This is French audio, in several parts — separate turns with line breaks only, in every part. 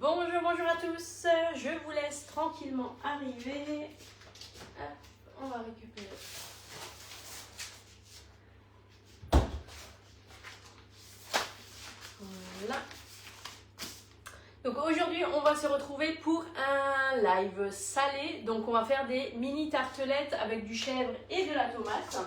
Bonjour, bonjour à tous. Je vous laisse tranquillement arriver. Hop, on va récupérer. Voilà. Donc aujourd'hui, on va se retrouver pour un live salé. Donc on va faire des mini tartelettes avec du chèvre et de la tomate.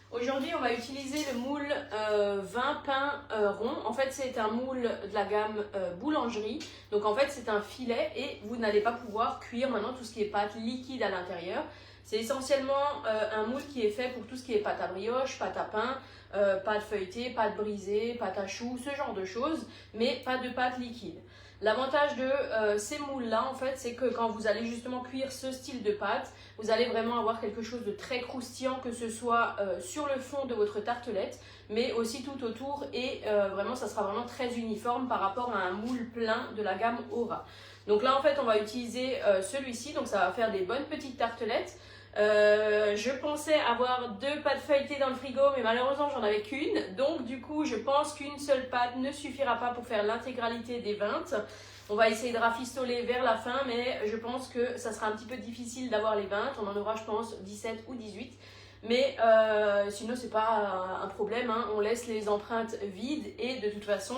Aujourd'hui, on va utiliser le moule 20 pains rond. En fait, c'est un moule de la gamme boulangerie. Donc en fait, c'est un filet et vous n'allez pas pouvoir cuire maintenant tout ce qui est pâte liquide à l'intérieur. C'est essentiellement un moule qui est fait pour tout ce qui est pâte à brioche, pâte à pain, pâte feuilletée, pâte brisée, pâte à choux, ce genre de choses, mais pas de pâte liquide. L'avantage de ces moules-là, en fait, c'est que quand vous allez justement cuire ce style de pâte, vous allez vraiment avoir quelque chose de très croustillant, que ce soit sur le fond de votre tartelette, mais aussi tout autour, et vraiment, ça sera vraiment très uniforme par rapport à un moule plein de la gamme Aura. Donc là, en fait, on va utiliser celui-ci, donc ça va faire des bonnes petites tartelettes. Je pensais avoir 2 pâtes feuilletées dans le frigo, mais malheureusement j'en avais qu'une, donc du coup je pense qu'une seule pâte ne suffira pas pour faire l'intégralité des 20. On va essayer de rafistoler vers la fin, mais je pense que ça sera un petit peu difficile d'avoir les 20. On en aura, je pense, 17 ou 18, mais sinon c'est pas un problème, hein. On laisse les empreintes vides et de toute façon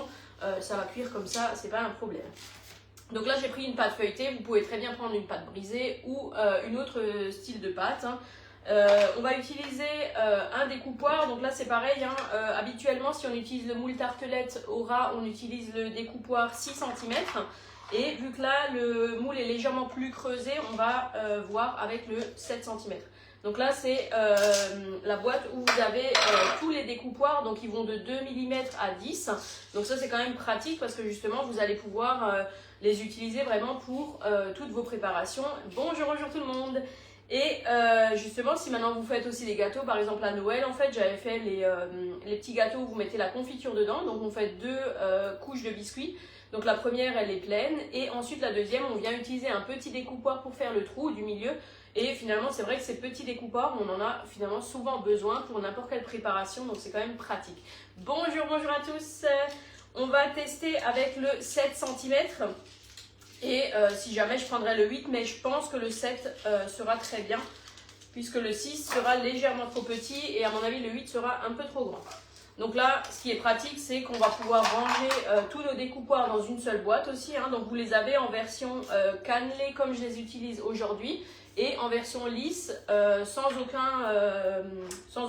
ça va cuire comme ça, c'est pas un problème. Donc là, j'ai pris une pâte feuilletée. Vous pouvez très bien prendre une pâte brisée ou une autre style de pâte. On va utiliser un découpoir. Donc là, c'est pareil. Habituellement, si on utilise le moule tartelette Aura, on utilise le découpoir 6 cm. Et vu que là, le moule est légèrement plus creusé, on va voir avec le 7 cm. Donc là, c'est la boîte où vous avez tous les découpoirs. Donc ils vont de 2 mm à 10. Donc ça, c'est quand même pratique parce que justement, vous allez pouvoir les utiliser vraiment pour toutes vos préparations. Bonjour, bonjour tout le monde. Et justement, si maintenant vous faites aussi des gâteaux, par exemple à Noël, en fait, j'avais fait les petits gâteaux où vous mettez la confiture dedans. Donc on fait 2 couches de biscuits. Donc la première, elle est pleine. Et ensuite, la deuxième, on vient utiliser un petit découpoir pour faire le trou du milieu. Et finalement, c'est vrai que ces petits découpoirs, on en a finalement souvent besoin pour n'importe quelle préparation. Donc c'est quand même pratique. Bonjour, bonjour à tous. On va tester avec le 7 cm. Et si jamais, je prendrai le 8, mais je pense que le 7 sera très bien. Puisque le 6 sera légèrement trop petit et à mon avis, le 8 sera un peu trop grand. Donc là, ce qui est pratique, c'est qu'on va pouvoir ranger tous nos découpoirs dans une seule boîte aussi. Donc vous les avez en version cannelée comme je les utilise aujourd'hui et en version lisse sans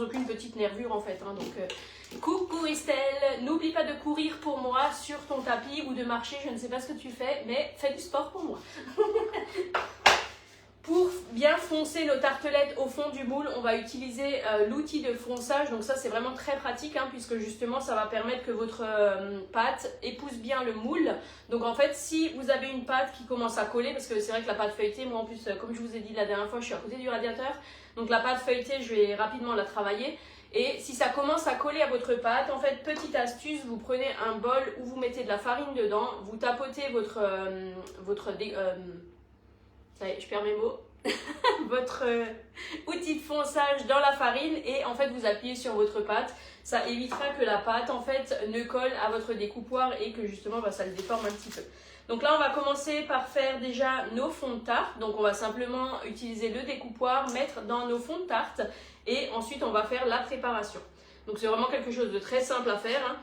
aucune petite nervure en fait. Donc coucou Estelle, n'oublie pas de courir pour moi sur ton tapis ou de marcher, je ne sais pas ce que tu fais, mais fais du sport pour moi. Pour bien foncer nos tartelettes au fond du moule, on va utiliser l'outil de fonçage. Donc ça, c'est vraiment très pratique puisque justement, ça va permettre que votre pâte épouse bien le moule. Donc en fait, si vous avez une pâte qui commence à coller, parce que c'est vrai que la pâte feuilletée, moi en plus, comme je vous ai dit la dernière fois, je suis à côté du radiateur. Donc la pâte feuilletée, je vais rapidement la travailler. Et si ça commence à coller à votre pâte, en fait, petite astuce, vous prenez un bol où vous mettez de la farine dedans, vous tapotez ça y est, je perds mes mots. Votre outil de fonçage dans la farine et en fait vous appuyez sur votre pâte. Ça évitera que la pâte en fait ne colle à votre découpoir et que justement ça le déforme un petit peu. Donc là on va commencer par faire déjà nos fonds de tarte. Donc on va simplement utiliser le découpoir, mettre dans nos fonds de tarte et ensuite on va faire la préparation. Donc c'est vraiment quelque chose de très simple à faire.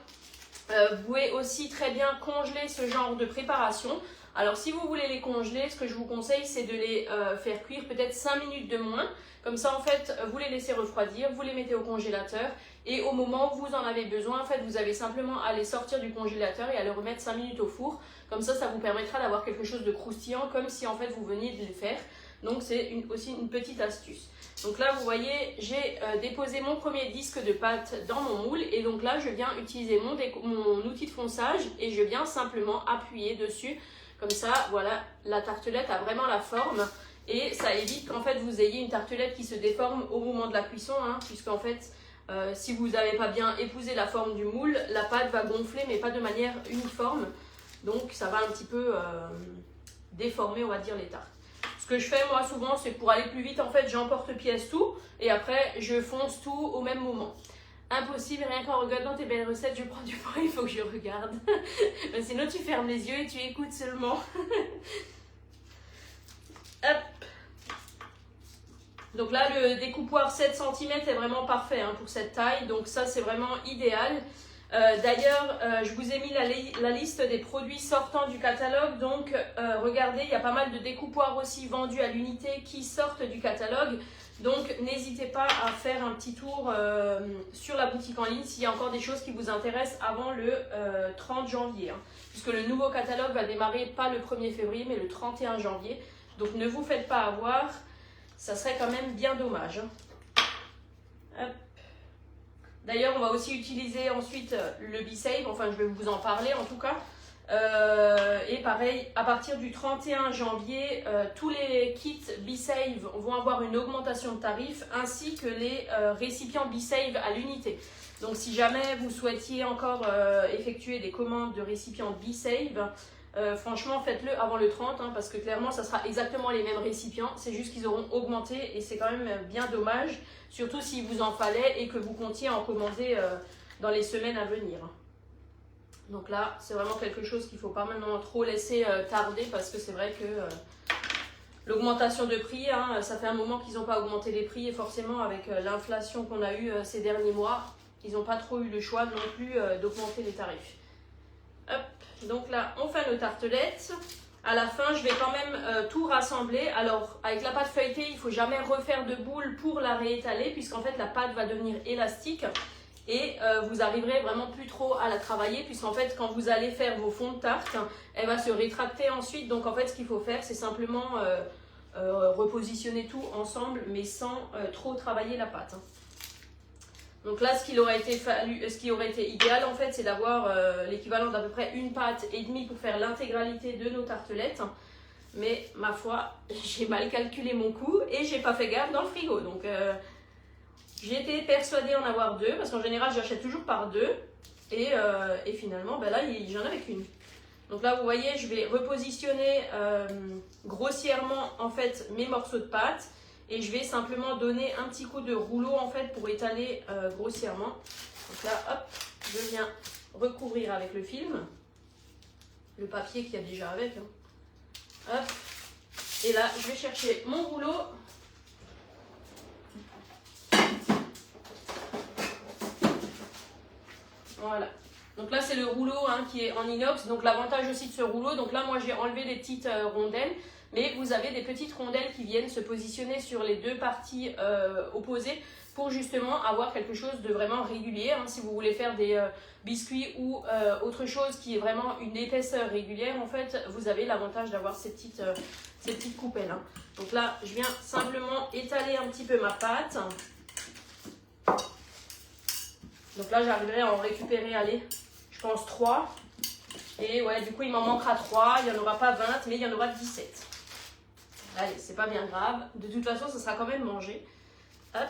Vous pouvez aussi très bien congeler ce genre de préparation. Alors si vous voulez les congeler, ce que je vous conseille c'est de les faire cuire peut-être 5 minutes de moins. Comme ça en fait vous les laissez refroidir, vous les mettez au congélateur et au moment où vous en avez besoin, en fait vous avez simplement à les sortir du congélateur et à les remettre 5 minutes au four. Comme ça vous permettra d'avoir quelque chose de croustillant comme si en fait vous veniez de les faire. Donc c'est aussi une petite astuce. Donc là vous voyez j'ai déposé mon premier disque de pâte dans mon moule et donc là je viens utiliser mon outil de fonçage et je viens simplement appuyer dessus. Comme ça, voilà, la tartelette a vraiment la forme et ça évite qu'en fait vous ayez une tartelette qui se déforme au moment de la cuisson, puisqu'en fait, si vous n'avez pas bien épousé la forme du moule, la pâte va gonfler mais pas de manière uniforme. Donc ça va un petit peu déformer, on va dire, les tartes. Ce que je fais moi souvent, c'est pour aller plus vite, en fait, j'emporte pièce tout et après je fonce tout au même moment. Impossible, rien qu'en regardant tes belles recettes, je prends du poids, il faut que je regarde. Sinon, tu fermes les yeux et tu écoutes seulement. Hop. Donc là, le découpoir 7 cm est vraiment parfait hein, pour cette taille. Donc ça, c'est vraiment idéal. D'ailleurs, je vous ai mis la liste des produits sortants du catalogue. Donc, regardez, il y a pas mal de découpoirs aussi vendus à l'unité qui sortent du catalogue. Donc, n'hésitez pas à faire un petit tour sur la boutique en ligne s'il y a encore des choses qui vous intéressent avant le 30 janvier. Hein, puisque le nouveau catalogue va démarrer pas le 1er février, mais le 31 janvier. Donc, ne vous faites pas avoir. Ça serait quand même bien dommage. Hop. D'ailleurs, on va aussi utiliser ensuite le B-Save. Enfin, je vais vous en parler en tout cas. Et pareil, à partir du 31 janvier, tous les kits B-Save vont avoir une augmentation de tarif ainsi que les récipients B-Save à l'unité. Donc, si jamais vous souhaitiez encore effectuer des commandes de récipients B-Save, franchement, faites-le avant le 30 hein, parce que clairement, ça sera exactement les mêmes récipients. C'est juste qu'ils auront augmenté et c'est quand même bien dommage, surtout s'il vous en fallait et que vous comptiez en commander dans les semaines à venir. Donc là, c'est vraiment quelque chose qu'il ne faut pas maintenant trop laisser tarder parce que c'est vrai que l'augmentation de prix, hein, ça fait un moment qu'ils n'ont pas augmenté les prix et forcément avec l'inflation qu'on a eue ces derniers mois, ils n'ont pas trop eu le choix non plus d'augmenter les tarifs. Hop. Donc là, on fait nos tartelettes. À la fin, je vais quand même tout rassembler. Alors, avec la pâte feuilletée, il ne faut jamais refaire de boule pour la réétaler puisqu'en fait, la pâte va devenir élastique et vous arriverez vraiment plus trop à la travailler puisqu'en fait, quand vous allez faire vos fonds de tarte, elle va se rétracter ensuite. Donc, en fait, ce qu'il faut faire, c'est simplement repositionner tout ensemble mais sans trop travailler la pâte. Donc là, ce qui aurait été idéal, en fait, c'est d'avoir l'équivalent d'à peu près une pâte et demie pour faire l'intégralité de nos tartelettes. Mais ma foi, j'ai mal calculé mon coût et j'ai pas fait gaffe dans le frigo. Donc j'ai été persuadée en avoir deux parce qu'en général, j'achète toujours par deux. Et finalement, ben là, j'en avais qu'une. Donc là, vous voyez, je vais repositionner grossièrement en fait mes morceaux de pâte. Et je vais simplement donner un petit coup de rouleau en fait pour étaler grossièrement. Donc là, hop, je viens recouvrir avec le film. Le papier qu'il y a déjà avec. Hein. Hop. Et là, je vais chercher mon rouleau. Voilà. Donc là, c'est le rouleau hein, qui est en inox. Donc l'avantage aussi de ce rouleau, donc là, moi, j'ai enlevé les petites rondelles. Mais vous avez des petites rondelles qui viennent se positionner sur les deux parties opposées pour justement avoir quelque chose de vraiment régulier. Hein. Si vous voulez faire des biscuits ou autre chose qui est vraiment une épaisseur régulière, en fait, vous avez l'avantage d'avoir ces petites coupelles. Hein. Donc là, je viens simplement étaler un petit peu ma pâte. Donc là, j'arriverai à en récupérer, allez, je pense 3. Et ouais, du coup, il m'en manquera 3. Il n'y en aura pas 20, mais il y en aura 17. Allez, c'est pas bien grave. De toute façon, ça sera quand même mangé. Hop.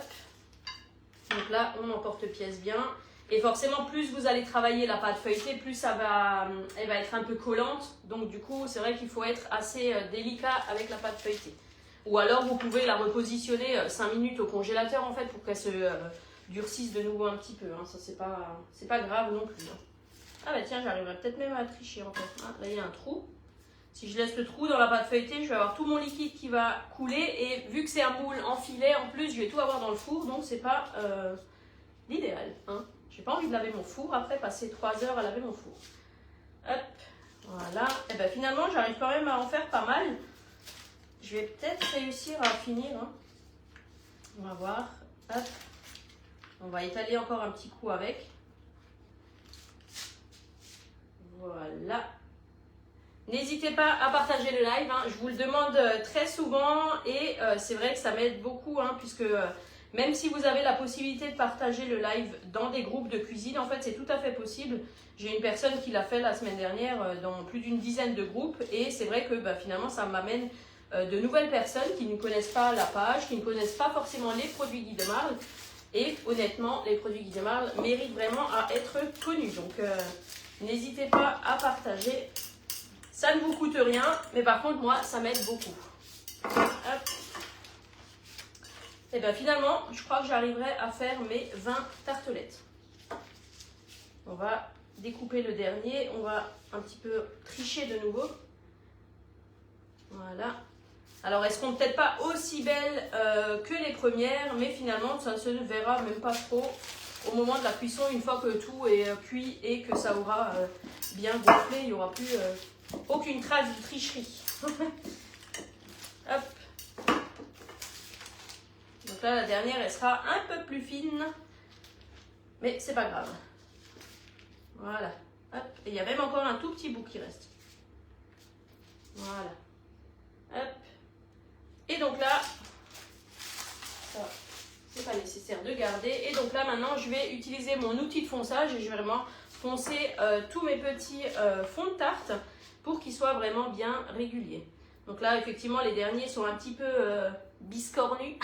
Donc là, on emporte-pièce bien. Et forcément, plus vous allez travailler la pâte feuilletée, plus elle va être un peu collante. Donc du coup, c'est vrai qu'il faut être assez délicat avec la pâte feuilletée. Ou alors, vous pouvez la repositionner 5 minutes au congélateur, en fait, pour qu'elle se durcisse de nouveau un petit peu. Hein. Ça, c'est pas grave non plus. Hein. Ah bah tiens, j'arriverai peut-être même à tricher en fait. Ah, là, il y a un trou. Si je laisse le trou dans la pâte feuilletée, je vais avoir tout mon liquide qui va couler. Et vu que c'est un moule en filet, en plus, je vais tout avoir dans le four. Donc, c'est pas l'idéal. Hein. J'ai pas envie de laver mon four. Après, passer 3 heures à laver mon four. Hop, voilà. Et ben finalement, j'arrive quand même à en faire pas mal. Je vais peut-être réussir à finir. Hein. On va voir. Hop. On va étaler encore un petit coup avec. Voilà. N'hésitez pas à partager le live, hein. Je vous le demande très souvent et c'est vrai que ça m'aide beaucoup hein, puisque même si vous avez la possibilité de partager le live dans des groupes de cuisine, en fait c'est tout à fait possible. J'ai une personne qui l'a fait la semaine dernière dans plus d'une dizaine de groupes et c'est vrai que finalement ça m'amène de nouvelles personnes qui ne connaissent pas la page, qui ne connaissent pas forcément les produits Guy de Marle et honnêtement les produits Guy de Marle méritent vraiment à être connus. Donc n'hésitez pas à partager. Ça ne vous coûte rien, mais par contre, moi, ça m'aide beaucoup. Hop. Et bien finalement, je crois que j'arriverai à faire mes 20 tartelettes. On va découper le dernier, on va un petit peu tricher de nouveau. Voilà. Alors elles seront peut-être pas aussi belles que les premières, mais finalement ça ne se verra même pas trop au moment de la cuisson, une fois que tout est cuit et que ça aura bien gonflé, il n'y aura plus aucune trace de tricherie. Hop. Donc là, la dernière, elle sera un peu plus fine, mais c'est pas grave. Voilà. Hop. Et il y a même encore un tout petit bout qui reste. Voilà. Hop. Et donc là, ça, c'est pas nécessaire de garder. Et donc là, maintenant, je vais utiliser mon outil de fonçage et je vais vraiment foncer tous mes petits fonds de tarte pour qu'ils soient vraiment bien réguliers. Donc là, effectivement, les derniers sont un petit peu biscornus.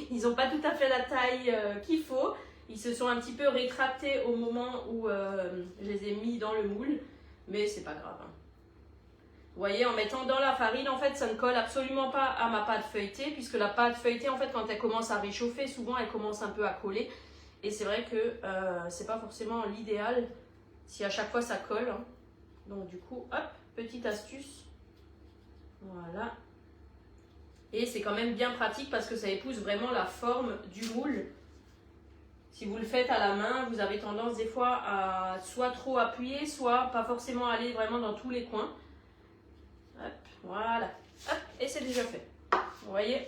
Ils n'ont pas tout à fait la taille qu'il faut. Ils se sont un petit peu rétractés au moment où je les ai mis dans le moule. Mais c'est pas grave. Hein. Vous voyez, en mettant dans la farine, en fait, ça ne colle absolument pas à ma pâte feuilletée. Puisque la pâte feuilletée, en fait, quand elle commence à réchauffer, souvent, elle commence un peu à coller. Et c'est vrai que c'est pas forcément l'idéal si à chaque fois ça colle. Hein. Donc du coup, hop, petite astuce. Voilà. Et c'est quand même bien pratique parce que ça épouse vraiment la forme du moule. Si vous le faites à la main, vous avez tendance des fois à soit trop appuyer, soit pas forcément aller vraiment dans tous les coins. Hop, voilà. Hop, et c'est déjà fait. Vous voyez ?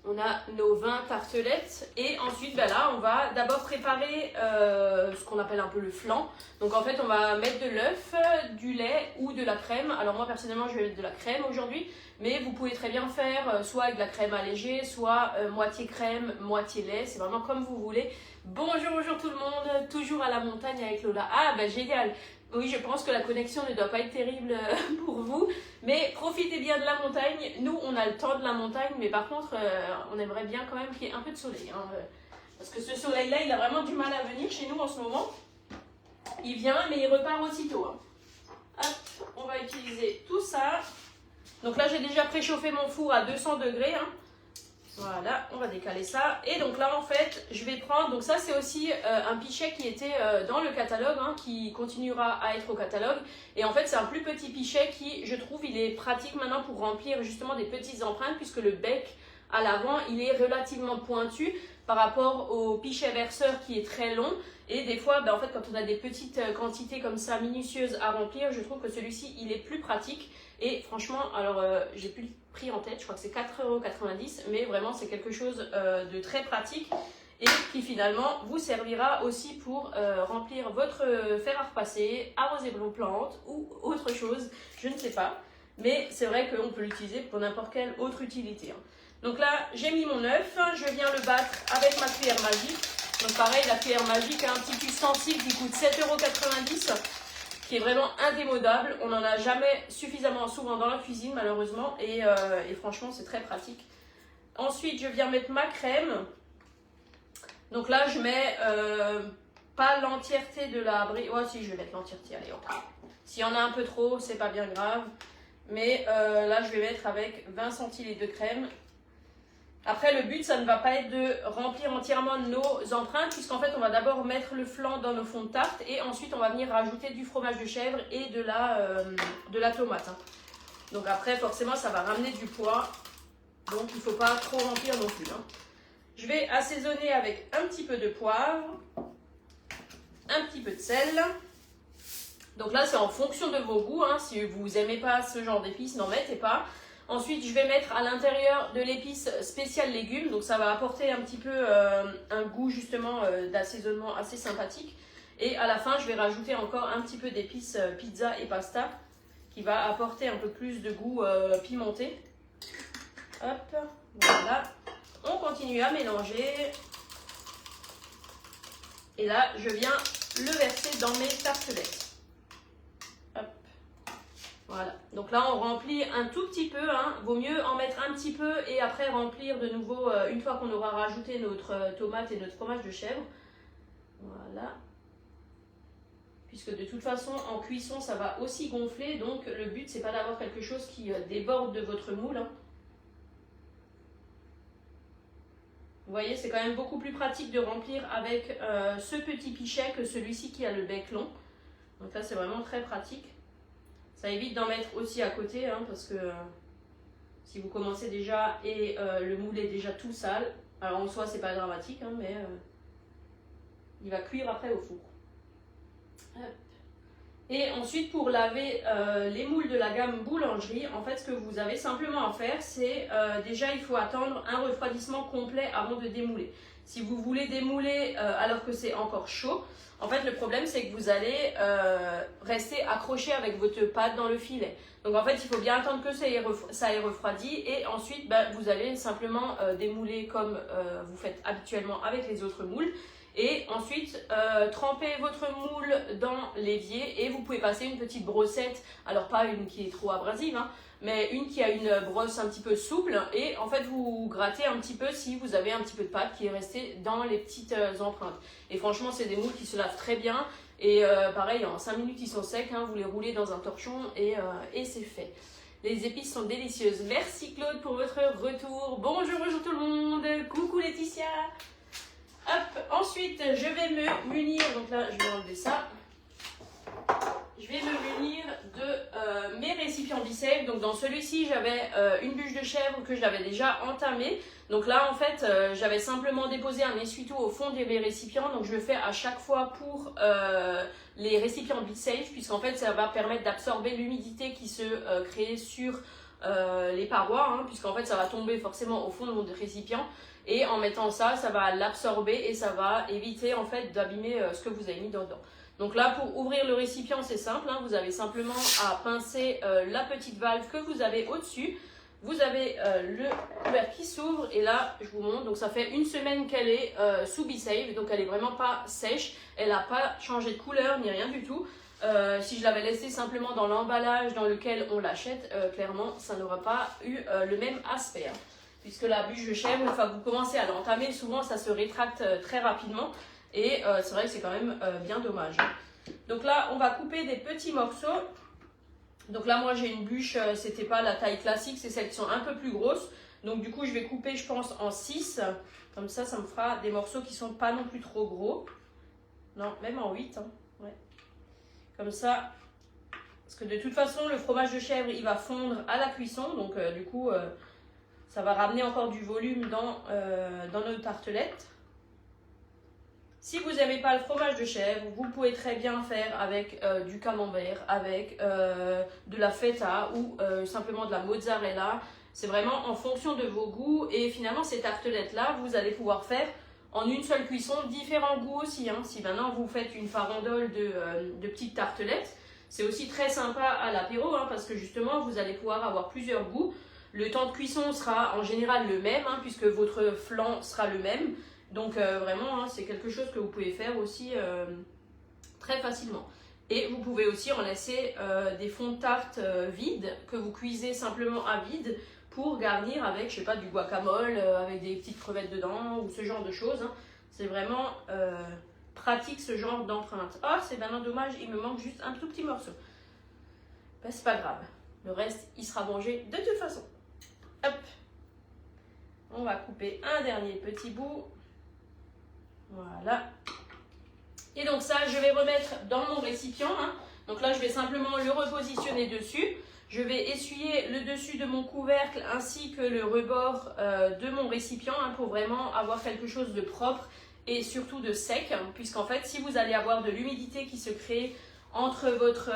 On a nos 20 tartelettes et ensuite ben là on va d'abord préparer ce qu'on appelle un peu le flan. Donc en fait on va mettre de l'œuf, du lait ou de la crème. Alors moi personnellement je vais mettre de la crème aujourd'hui, mais vous pouvez très bien faire soit avec de la crème allégée, soit moitié crème, moitié lait, c'est vraiment comme vous voulez. Bonjour tout le monde, toujours à la montagne avec Lola. Ah ben génial. Oui, je pense que la connexion ne doit pas être terrible pour vous, mais profitez bien de la montagne. Nous, on a le temps de la montagne, mais par contre, on aimerait bien quand même qu'il y ait un peu de soleil. Hein, parce que ce soleil-là, il a vraiment du mal à venir chez nous en ce moment. Il vient, mais il repart aussitôt. Hein. Hop, on va utiliser tout ça. Donc là, j'ai déjà préchauffé mon four à 200 degrés. Hein. Voilà, on va décaler ça. Et donc là, en fait, je vais prendre... Donc ça, c'est aussi un pichet qui était dans le catalogue, hein, qui continuera à être au catalogue. Et en fait, c'est un plus petit pichet qui, je trouve, il est pratique maintenant pour remplir justement des petites empreintes, puisque le bec à l'avant, il est relativement pointu par rapport au pichet verseur qui est très long. Et des fois, ben, en fait, quand on a des petites quantités comme ça, minutieuses à remplir, je trouve que celui-ci, il est plus pratique. Et franchement, alors j'ai plus le prix en tête, je crois que c'est 4,90 €, mais vraiment c'est quelque chose de très pratique et qui finalement vous servira aussi pour remplir votre fer à repasser, arroser vos plantes ou autre chose, je ne sais pas. Mais c'est vrai qu'on peut l'utiliser pour n'importe quelle autre utilité. Hein. Donc là, j'ai mis mon œuf, je viens le battre avec ma cuillère magique. Donc pareil, la cuillère magique a un petit ustensile qui coûte 7,90 €. Qui est vraiment indémodable. On n'en a jamais suffisamment souvent dans la cuisine malheureusement et franchement c'est très pratique. Ensuite je viens mettre ma crème. Donc là je mets pas l'entièreté de la brique. Oh si, je vais mettre l'entièreté, allez hop. S'il y en a un peu trop c'est pas bien grave. Mais là je vais mettre avec 20 centilitres de crème. Après, le but, ça ne va pas être de remplir entièrement nos empreintes, puisqu'en fait, on va d'abord mettre le flan dans nos fonds de tarte et ensuite, on va venir rajouter du fromage de chèvre et de la tomate. Hein. Donc après, forcément, ça va ramener du poids, donc il ne faut pas trop remplir non plus. Hein. Je vais assaisonner avec un petit peu de poivre, un petit peu de sel. Donc là, c'est en fonction de vos goûts. Hein. Si vous n'aimez pas ce genre d'épices, n'en mettez pas. Ensuite, je vais mettre à l'intérieur de l'épice spéciale légumes. Donc, ça va apporter un petit peu un goût justement d'assaisonnement assez sympathique. Et à la fin, je vais rajouter encore un petit peu d'épices pizza et pasta qui va apporter un peu plus de goût pimenté. Hop, voilà. On continue à mélanger. Et là, je viens le verser dans mes tartelettes. Voilà, donc là on remplit un tout petit peu, hein. Vaut mieux en mettre un petit peu et après remplir de nouveau une fois qu'on aura rajouté notre tomate et notre fromage de chèvre. Voilà. Puisque de toute façon en cuisson ça va aussi gonfler, donc le but c'est pas d'avoir quelque chose qui déborde de votre moule. Hein. Vous voyez, c'est quand même beaucoup plus pratique de remplir avec ce petit pichet que celui-ci qui a le bec long. Donc là, c'est vraiment très pratique. Ça évite d'en mettre aussi à côté, hein, parce que si vous commencez déjà et le moule est déjà tout sale, alors en soi, c'est pas dramatique, hein, mais il va cuire après au four. Hop. Et ensuite, pour laver les moules de la gamme boulangerie, en fait, ce que vous avez simplement à faire, c'est déjà, il faut attendre un refroidissement complet avant de démouler. Si vous voulez démouler alors que c'est encore chaud, en fait, le problème, c'est que vous allez rester accroché avec votre pâte dans le filet. Donc, en fait, il faut bien attendre que ça ait refroidi et ensuite, vous allez simplement démouler comme vous faites habituellement avec les autres moules. Et ensuite, trempez votre moule dans l'évier et vous pouvez passer une petite brossette, alors pas une qui est trop abrasive, hein, mais une qui a une brosse un petit peu souple et en fait vous grattez un petit peu si vous avez un petit peu de pâte qui est restée dans les petites empreintes. Et franchement, c'est des moules qui se lavent très bien et pareil, en 5 minutes ils sont secs, hein, vous les roulez dans un torchon et c'est fait. Les épices sont délicieuses. Merci Claude pour votre retour. Bonjour tout le monde. Coucou Laetitia. Hop, ensuite je vais me munir, donc là je vais enlever ça. Je vais me munir de mes récipients Be-Save. Donc dans celui-ci j'avais une bûche de chèvre que j'avais déjà entamée. Donc là en fait j'avais simplement déposé un essuie-tout au fond des récipients. Donc je le fais à chaque fois pour les récipients Be-Save, puisqu'en fait ça va permettre d'absorber l'humidité qui se crée sur les parois, hein, puisqu'en fait ça va tomber forcément au fond de mon récipient. Et en mettant ça, ça va l'absorber et ça va éviter en fait d'abîmer ce que vous avez mis dedans. Donc là, pour ouvrir le récipient, c'est simple, hein, vous avez simplement à pincer la petite valve que vous avez au-dessus. Vous avez le couvercle qui s'ouvre et là, je vous montre, donc ça fait une semaine qu'elle est sous Be-Save, donc elle est vraiment pas sèche, elle n'a pas changé de couleur ni rien du tout. Si je l'avais laissée simplement dans l'emballage dans lequel on l'achète, clairement, ça n'aura pas eu le même aspect. Hein. Puisque la bûche de chèvre, une fois que vous commencez à l'entamer, souvent ça se rétracte très rapidement et c'est vrai que c'est quand même bien dommage. Donc là, on va couper des petits morceaux. Donc là, moi j'ai une bûche, c'était pas la taille classique, c'est celles qui sont un peu plus grosses. Donc du coup, je vais couper, je pense, en 6. Comme ça me fera des morceaux qui sont pas non plus trop gros. Non, même en 8. Hein. Ouais. Comme ça, parce que de toute façon, le fromage de chèvre, il va fondre à la cuisson. Donc du coup... ça va ramener encore du volume dans nos tartelettes. Si vous n'aimez pas le fromage de chèvre, vous pouvez très bien faire avec du camembert, avec de la feta ou simplement de la mozzarella. C'est vraiment en fonction de vos goûts. Et finalement, ces tartelettes-là, vous allez pouvoir faire en une seule cuisson différents goûts aussi. Hein. Si maintenant vous faites une farandole de petites tartelettes, c'est aussi très sympa à l'apéro, hein, parce que justement, vous allez pouvoir avoir plusieurs goûts. Le temps de cuisson sera en général le même, hein, puisque votre flan sera le même. Donc vraiment, hein, c'est quelque chose que vous pouvez faire aussi très facilement. Et vous pouvez aussi en laisser des fonds de tarte vides, que vous cuisez simplement à vide, pour garnir avec, je sais pas, du guacamole, avec des petites crevettes dedans, ou ce genre de choses. Hein. C'est vraiment pratique ce genre d'empreinte. Ah, c'est maintenant dommage, il me manque juste un tout petit morceau. Ben, c'est pas grave, le reste, il sera mangé de toute façon. Hop, on va couper un dernier petit bout. Voilà. Et donc ça, je vais remettre dans mon récipient. Hein. Donc là, je vais simplement le repositionner dessus. Je vais essuyer le dessus de mon couvercle ainsi que le rebord de mon récipient, hein, pour vraiment avoir quelque chose de propre et surtout de sec. Hein, puisqu'en fait, si vous allez avoir de l'humidité qui se crée entre votre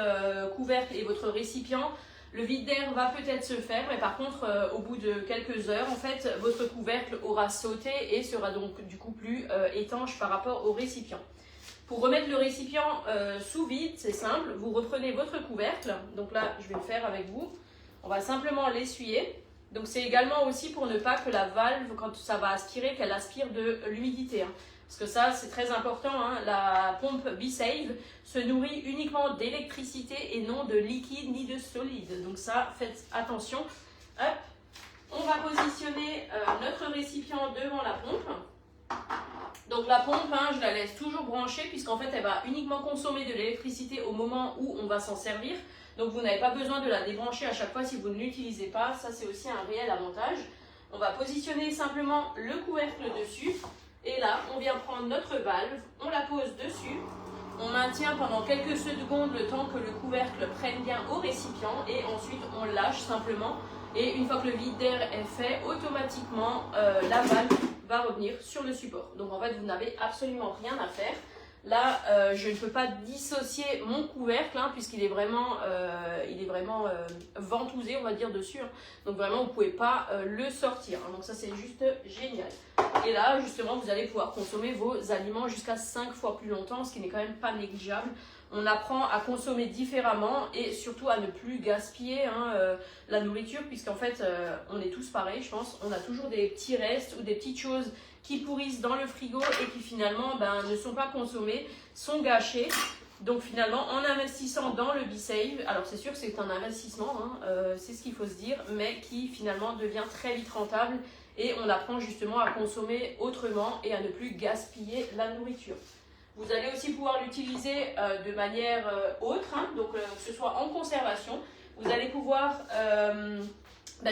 couvercle et votre récipient, le vide d'air va peut-être se faire, mais par contre, au bout de quelques heures, en fait, votre couvercle aura sauté et sera donc du coup plus étanche par rapport au récipient. Pour remettre le récipient sous vide, c'est simple, vous reprenez votre couvercle, donc là, je vais le faire avec vous. On va simplement l'essuyer. Donc c'est également aussi pour ne pas que la valve, quand ça va aspirer, qu'elle aspire de l'humidité. Hein. Parce que ça, c'est très important, hein. La pompe Be-Save se nourrit uniquement d'électricité et non de liquide ni de solide. Donc ça, faites attention. Hop. On va positionner notre récipient devant la pompe. Donc la pompe, hein, je la laisse toujours branchée puisqu'en fait, elle va uniquement consommer de l'électricité au moment où on va s'en servir. Donc vous n'avez pas besoin de la débrancher à chaque fois si vous ne l'utilisez pas. Ça, c'est aussi un réel avantage. On va positionner simplement le couvercle dessus. Et là, on vient prendre notre valve, on la pose dessus. On maintient pendant quelques secondes le temps que le couvercle prenne bien au récipient. Et ensuite, on lâche simplement. Et une fois que le vide d'air est fait, automatiquement, la valve va revenir sur le support. Donc en fait, vous n'avez absolument rien à faire. Là, je ne peux pas dissocier mon couvercle hein, puisqu'il est vraiment, ventousé, on va dire, dessus. Hein. Donc vraiment, vous ne pouvez pas le sortir. Hein. Donc ça, c'est juste génial. Et là, justement, vous allez pouvoir consommer vos aliments jusqu'à 5 fois plus longtemps, ce qui n'est quand même pas négligeable. On apprend à consommer différemment et surtout à ne plus gaspiller hein, la nourriture puisqu'en fait, on est tous pareils, je pense. On a toujours des petits restes ou des petites choses qui pourrissent dans le frigo et qui finalement ne sont pas consommées, sont gâchées. Donc finalement, en investissant dans le BeSave, alors c'est sûr que c'est un investissement, hein, c'est ce qu'il faut se dire, mais qui finalement devient très vite rentable et on apprend justement à consommer autrement et à ne plus gaspiller la nourriture. Vous allez aussi pouvoir l'utiliser de manière autre, hein, donc que ce soit en conservation. Vous allez pouvoir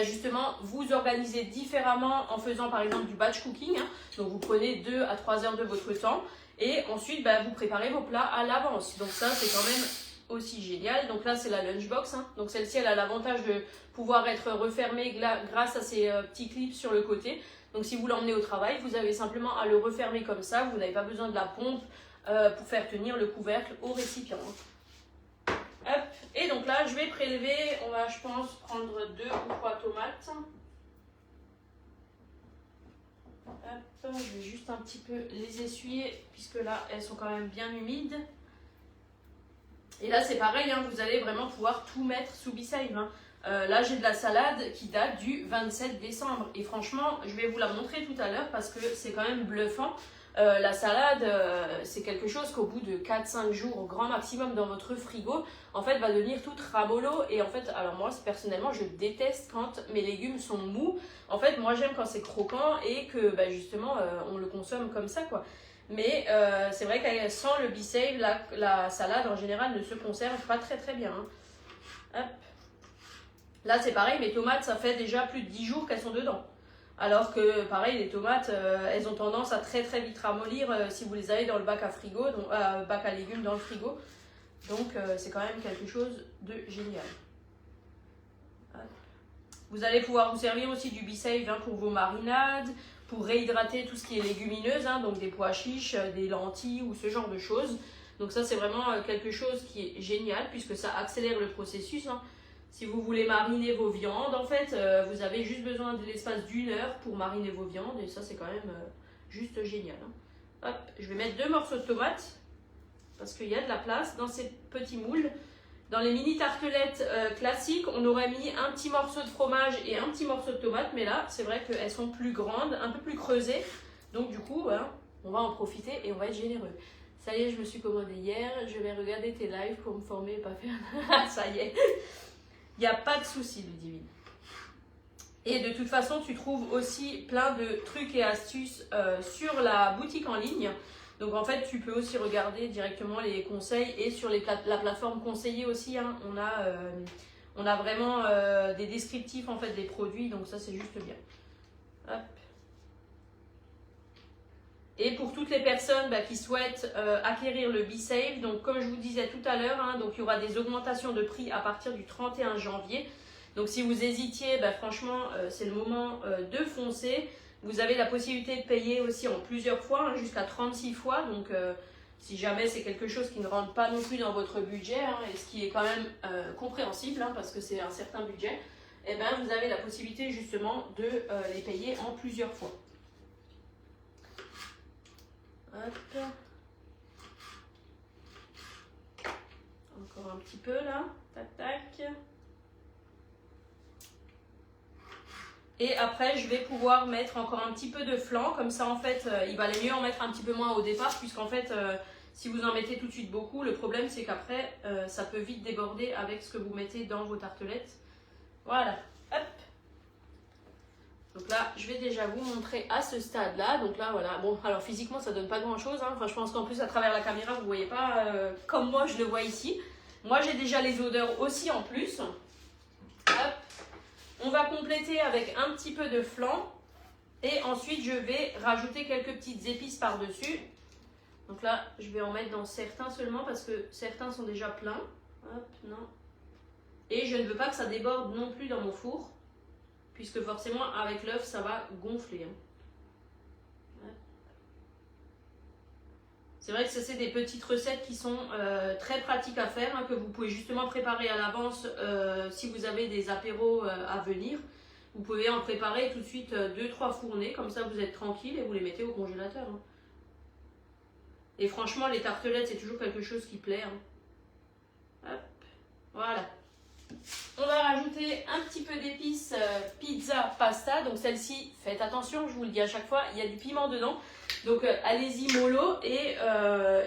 justement vous organiser différemment en faisant par exemple du batch cooking. Hein. Donc vous prenez 2 à 3 heures de votre temps et ensuite vous préparez vos plats à l'avance. Donc ça c'est quand même aussi génial. Donc là c'est la lunchbox. Hein. Donc celle-ci elle a l'avantage de pouvoir être refermée grâce à ces petits clips sur le côté. Donc si vous l'emmenez au travail, vous avez simplement à le refermer comme ça. Vous n'avez pas besoin de la pompe pour faire tenir le couvercle au récipient. Hop. Et donc là, je vais prélever, on va je pense prendre 2 ou 3 tomates. Hop. Je vais juste un petit peu les essuyer puisque là, elles sont quand même bien humides. Et là, c'est pareil, hein, vous allez vraiment pouvoir tout mettre sous BeSave. Hein. Là, j'ai de la salade qui date du 27 décembre. Et franchement, je vais vous la montrer tout à l'heure parce que c'est quand même bluffant. La salade, c'est quelque chose qu'au bout de 4-5 jours au grand maximum dans votre frigo, en fait, va devenir toute ramollo. Et en fait, alors moi, personnellement, je déteste quand mes légumes sont mous. En fait, moi, j'aime quand c'est croquant et que justement, on le consomme comme ça, quoi. Mais c'est vrai que sans le BeSave, la salade, en général, ne se conserve pas très très bien. Hein. Hop. Là, c'est pareil, mes tomates, ça fait déjà plus de 10 jours qu'elles sont dedans. Alors que, pareil, les tomates, elles ont tendance à très très vite ramollir si vous les avez dans le bac à frigo, donc bac à légumes dans le frigo. Donc, c'est quand même quelque chose de génial. Vous allez pouvoir vous servir aussi du BeSave hein, pour vos marinades, pour réhydrater tout ce qui est légumineuse, hein, donc des pois chiches, des lentilles ou ce genre de choses. Donc ça, c'est vraiment quelque chose qui est génial puisque ça accélère le processus. Hein. Si vous voulez mariner vos viandes, en fait, vous avez juste besoin de l'espace d'1 heure pour mariner vos viandes. Et ça, c'est quand même juste génial. Hein. Hop, je vais mettre 2 morceaux de tomates parce qu'il y a de la place dans ces petits moules. Dans les mini tartelettes classiques, on aurait mis un petit morceau de fromage et un petit morceau de tomate. Mais là, c'est vrai qu'elles sont plus grandes, un peu plus creusées. Donc du coup, on va en profiter et on va être généreux. Ça y est, je me suis commandée hier. Je vais regarder tes lives pour me former et pas faire... Ça y est. Il n'y a pas de souci, Ludivine. Et de toute façon, tu trouves aussi plein de trucs et astuces sur la boutique en ligne. Donc en fait, tu peux aussi regarder directement les conseils et sur la plateforme conseillée aussi. Hein, on a vraiment des descriptifs en fait des produits, donc ça c'est juste bien. Hop. Et pour toutes les personnes qui souhaitent acquérir le BeSave, donc comme je vous disais tout à l'heure, hein, donc il y aura des augmentations de prix à partir du 31 janvier. Donc si vous hésitiez, franchement, c'est le moment de foncer. Vous avez la possibilité de payer aussi en plusieurs fois, hein, jusqu'à 36 fois. Donc si jamais c'est quelque chose qui ne rentre pas non plus dans votre budget, hein, et ce qui est quand même compréhensible, hein, parce que c'est un certain budget, eh ben, vous avez la possibilité justement de les payer en plusieurs fois. Hop. Encore un petit peu là, tac tac. Et après je vais pouvoir mettre encore un petit peu de flan, comme ça en fait il valait mieux en mettre un petit peu moins au départ, puisqu'en fait si vous en mettez tout de suite beaucoup, le problème c'est qu'après ça peut vite déborder avec ce que vous mettez dans vos tartelettes. Voilà, hop. Donc là, je vais déjà vous montrer à ce stade-là. Donc là, voilà. Bon, alors physiquement, ça donne pas grand-chose. Hein. Enfin, je pense qu'en plus, à travers la caméra, vous ne voyez pas comme moi, je le vois ici. Moi, j'ai déjà les odeurs aussi en plus. Hop. On va compléter avec un petit peu de flan. Et ensuite, je vais rajouter quelques petites épices par-dessus. Donc là, je vais en mettre dans certains seulement parce que certains sont déjà pleins. Hop, non. Et je ne veux pas que ça déborde non plus dans mon four, puisque forcément, avec l'œuf, ça va gonfler. C'est vrai que ça, c'est des petites recettes qui sont très pratiques à faire, hein, que vous pouvez justement préparer à l'avance si vous avez des apéros à venir. Vous pouvez en préparer tout de suite 2-3 fournées, comme ça vous êtes tranquille et vous les mettez au congélateur. Hein. Et franchement, les tartelettes, c'est toujours quelque chose qui plaît. Hein. Hop, voilà. On va rajouter un petit peu d'épices pizza pasta. Donc celle-ci, faites attention, je vous le dis à chaque fois, il y a du piment dedans. Donc allez-y mollo. Et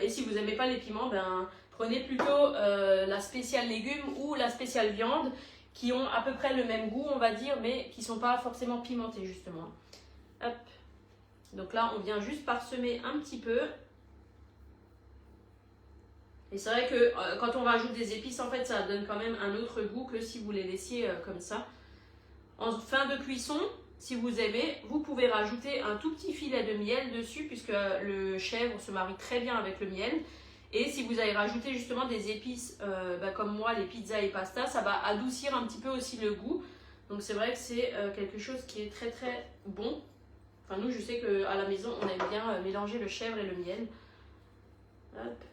si vous n'aimez pas les piments, ben, prenez plutôt la spéciale légumes ou la spéciale viande, qui ont à peu près le même goût, on va dire, mais qui ne sont pas forcément pimentés, justement. Hop. Donc là, on vient juste parsemer un petit peu. Et c'est vrai que quand on rajoute des épices, en fait, ça donne quand même un autre goût que si vous les laissiez comme ça. En fin de cuisson, si vous aimez, vous pouvez rajouter un tout petit filet de miel dessus, puisque le chèvre se marie très bien avec le miel. Et si vous avez rajouté justement des épices, comme moi, les pizzas et pasta, ça va adoucir un petit peu aussi le goût. Donc c'est vrai que c'est quelque chose qui est très très bon. Enfin nous, je sais qu'à la maison, on aime bien mélanger le chèvre et le miel. Hop.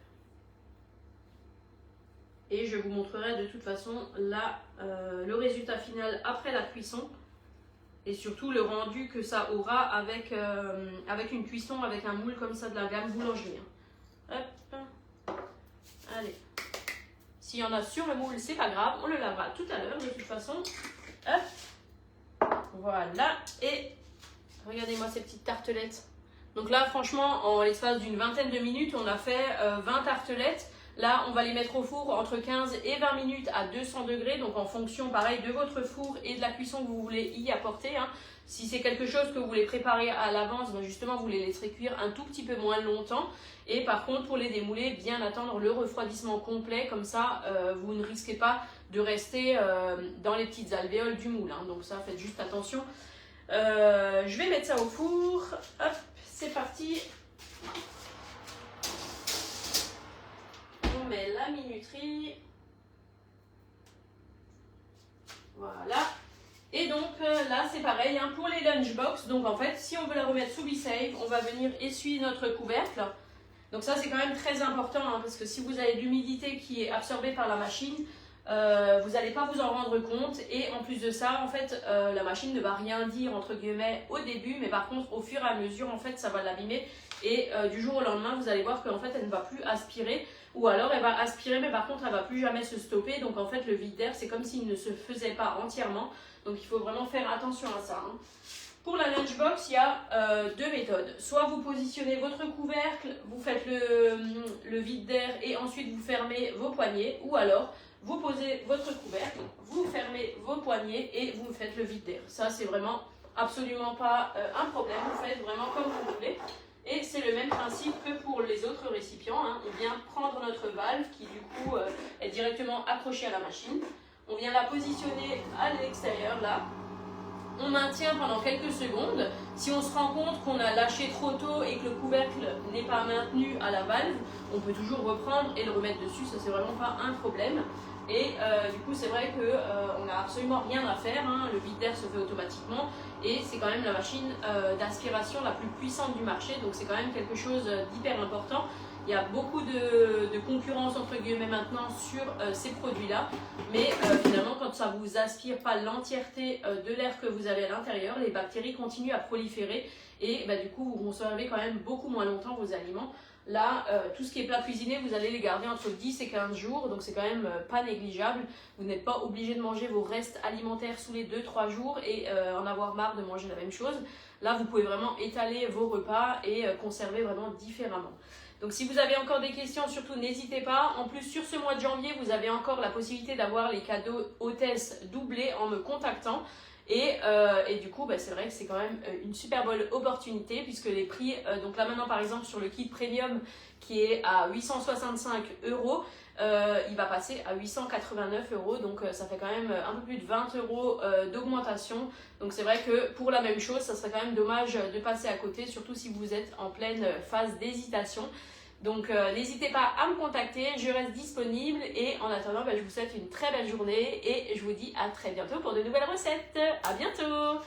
Et je vous montrerai de toute façon là le résultat final après la cuisson. Et surtout le rendu que ça aura avec une cuisson, avec un moule comme ça de la gamme boulangerie. Hop. Allez, s'il y en a sur le moule, c'est pas grave, on le lavera tout à l'heure de toute façon. Hop, voilà, et regardez-moi ces petites tartelettes. Donc là, franchement, en l'espace d'une vingtaine de minutes, on a fait 20 tartelettes. Là, on va les mettre au four entre 15 et 20 minutes à 200 degrés, donc en fonction, pareil, de votre four et de la cuisson que vous voulez y apporter. Hein. Si c'est quelque chose que vous voulez préparer à l'avance, ben justement, vous les laisserez cuire un tout petit peu moins longtemps. Et par contre, pour les démouler, bien attendre le refroidissement complet, comme ça, vous ne risquez pas de rester dans les petites alvéoles du moule. Hein. Donc ça, faites juste attention. Je vais mettre ça au four. Hop, c'est parti. On met la minuterie. Voilà. Et donc là, c'est pareil hein, pour les lunchbox. Donc en fait, si on veut la remettre sous B-Save, on va venir essuyer notre couvercle. Donc ça, c'est quand même très important hein, parce que si vous avez de l'humidité qui est absorbée par la machine, vous n'allez pas vous en rendre compte. Et en plus de ça, en fait, la machine ne va rien dire entre guillemets au début, mais par contre, au fur et à mesure, en fait, ça va l'abîmer. Et du jour au lendemain, vous allez voir qu'en fait, elle ne va plus aspirer. Ou alors, elle va aspirer, mais par contre, elle ne va plus jamais se stopper. Donc en fait, le vide d'air, c'est comme s'il ne se faisait pas entièrement. Donc il faut vraiment faire attention à ça. Hein. Pour la lunchbox, il y a deux méthodes. Soit vous positionnez votre couvercle, vous faites le vide d'air et ensuite vous fermez vos poignées. Ou alors, vous posez votre couvercle, vous fermez vos poignées et vous faites le vide d'air. Ça, c'est vraiment absolument pas un problème. Vous faites vraiment comme vous voulez. Et c'est le même principe que pour les autres récipients. Hein. On vient prendre notre valve qui du coup est directement accrochée à la machine. On vient la positionner à l'extérieur là. On maintient pendant quelques secondes. Si on se rend compte qu'on a lâché trop tôt et que le couvercle n'est pas maintenu à la valve, on peut toujours reprendre et le remettre dessus. Ça, c'est vraiment pas un problème. Et du coup, c'est vrai qu'on n'a absolument rien à faire. Hein. Le vide d'air se fait automatiquement. Et c'est quand même la machine d'aspiration la plus puissante du marché. Donc c'est quand même quelque chose d'hyper important. Il y a beaucoup de concurrence entre guillemets maintenant sur ces produits-là. Mais finalement, quand ça ne vous aspire pas l'entièreté de l'air que vous avez à l'intérieur, les bactéries continuent à proliférer. Et du coup, vous conservez quand même beaucoup moins longtemps vos aliments. Là, tout ce qui est plat cuisiné, vous allez les garder entre 10 et 15 jours, donc c'est quand même pas négligeable. Vous n'êtes pas obligé de manger vos restes alimentaires sous les 2-3 jours et en avoir marre de manger la même chose. Là, vous pouvez vraiment étaler vos repas et conserver vraiment différemment. Donc si vous avez encore des questions, surtout n'hésitez pas. En plus, sur ce mois de janvier, vous avez encore la possibilité d'avoir les cadeaux hôtesses doublés en me contactant. Et du coup, c'est vrai que c'est quand même une super bonne opportunité puisque les prix, donc là maintenant par exemple sur le kit premium qui est à 865 €, il va passer à 889 €, donc ça fait quand même un peu plus de 20 € d'augmentation. Donc c'est vrai que pour la même chose, ça serait quand même dommage de passer à côté, surtout si vous êtes en pleine phase d'hésitation. Donc n'hésitez pas à me contacter, je reste disponible et en attendant, je vous souhaite une très belle journée et je vous dis à très bientôt pour de nouvelles recettes. À bientôt!